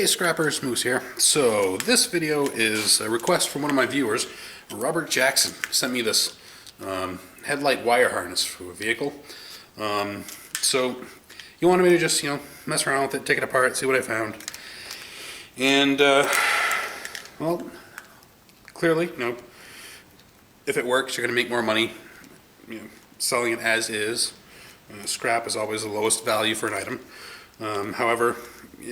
Hey Scrappers, Moose here. So this video is a request from one of my viewers, Robert Jackson. Sent me this headlight wire harness for a vehicle. So he wanted me to just, mess around with it, take it apart, see what I found. And, well, clearly, if it works, you're going to make more money, selling it as is. Scrap is always the lowest value for an item. However,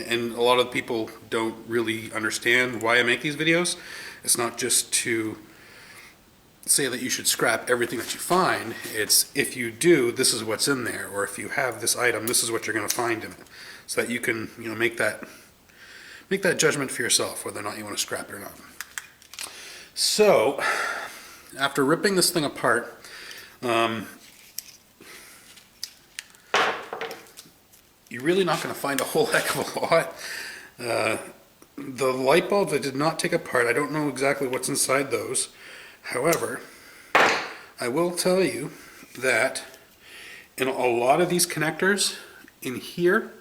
and a lot of people don't really understand why I make these videos. It's not just to say that you should scrap everything that you find. It's if you do, this is what's in there, or if you have this item, this is what you're going to find in it, so that you can make that judgment for yourself whether or not you want to scrap it or not. So after ripping this thing apart, you're really not going to find a whole heck of a lot. The light bulbs I did not take apart. I don't know exactly what's inside those. However, I will tell you that in a lot of these connectors in here,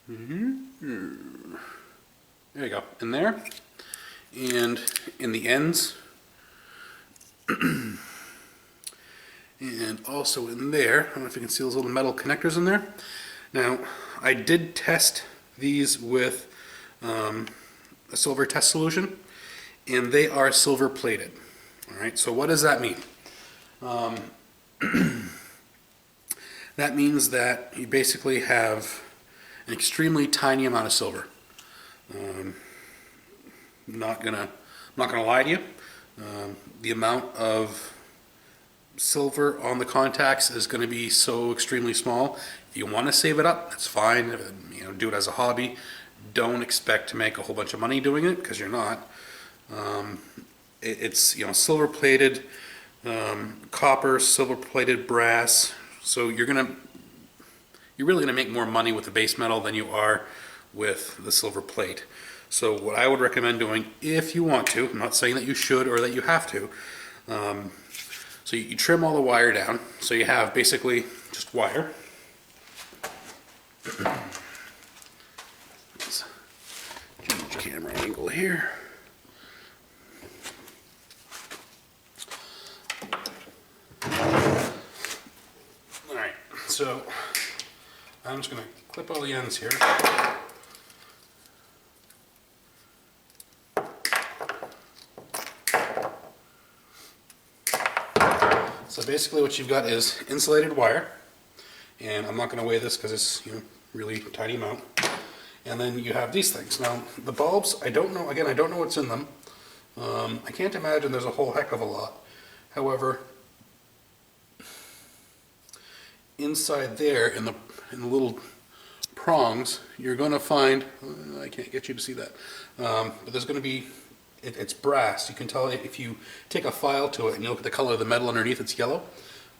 there you go, in there, and in the ends, and also in there, I don't know if you can see those little metal connectors in there. Now, I did test these with a silver test solution, and they are silver plated. Alright, so what does that mean? That means that you basically have an extremely tiny amount of silver. I'm not gonna lie to you. The amount of silver on the contacts is going to be so extremely small. If you want to save it up, that's fine. Do it as a hobby. Don't expect to make a whole bunch of money doing it, because you're not. It's silver plated, copper, silver plated brass. So you're really gonna make more money with the base metal than you are with the silver plate. So what I would recommend doing, if you want to, I'm not saying that you should or that you have to, so you trim all the wire down, so you have basically just wire. Let's change camera angle here. Alright, so I'm just going to clip all the ends here. So basically what you've got is insulated wire, and I'm not going to weigh this because it's really tiny amount. And then you have these things. Now the bulbs, I don't know. Again, I don't know what's in them. I can't imagine there's a whole heck of a lot. However, inside there in the little prongs, you're going to find. I can't get you to see that, but there's going to be. It's brass. You can tell if you take a file to it and you look at the color of the metal underneath, it's yellow.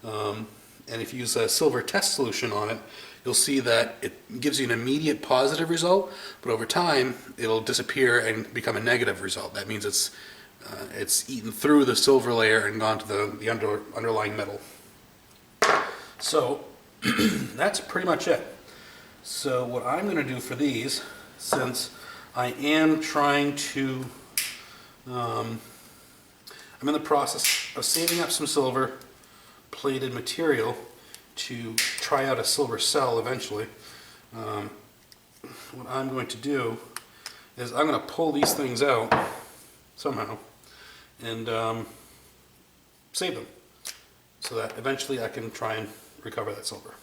And if you use a silver test solution on it, you'll see that it gives you an immediate positive result, but over time it'll disappear and become a negative result. That means it's eaten through the silver layer and gone to the underlying metal. So that's pretty much it. So what I'm going to do for these, since I am trying to I'm in the process of saving up some silver plated material to try out a silver cell eventually. What I'm going to do is I'm going to pull these things out somehow and save them so that eventually I can try and recover that silver.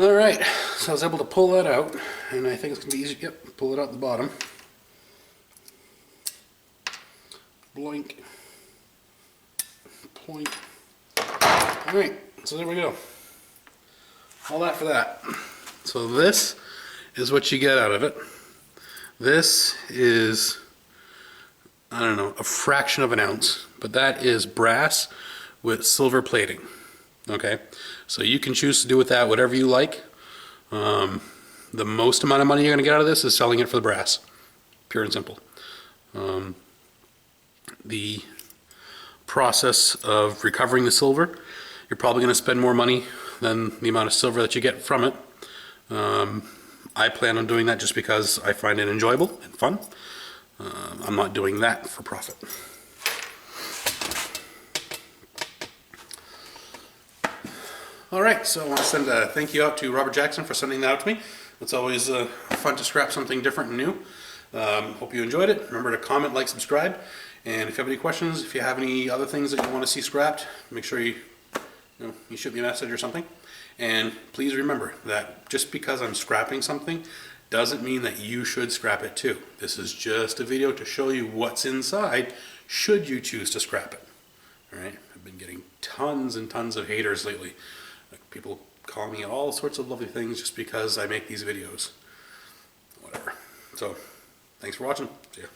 Alright, so I was able to pull that out, and I think it's going to be easy. Yep, pull it out the bottom. Boink. Point. Alright, so there we go. All that for that. So this is what you get out of it. This is, I don't know, a fraction of an ounce, but that is brass with silver plating. Okay, so you can choose to do with that whatever you like. The most amount of money you're going to get out of this is selling it for the brass. Pure and simple. The process of recovering the silver, you're probably going to spend more money than the amount of silver that you get from it. I plan on doing that just because I find it enjoyable and fun. I'm not doing that for profit. Alright, so I want to send a thank you out to Robert Jackson for sending that out to me. It's always fun to scrap something different and new. Hope you enjoyed it. Remember to comment, like, subscribe. And if you have any questions, if you have any other things that you want to see scrapped, make sure you shoot me a message or something. And please remember that just because I'm scrapping something doesn't mean that you should scrap it too. This is just a video to show you what's inside should you choose to scrap it. Alright, I've been getting tons and tons of haters lately. Like people call me all sorts of lovely things just because I make these videos. Whatever. So, thanks for watching. See ya.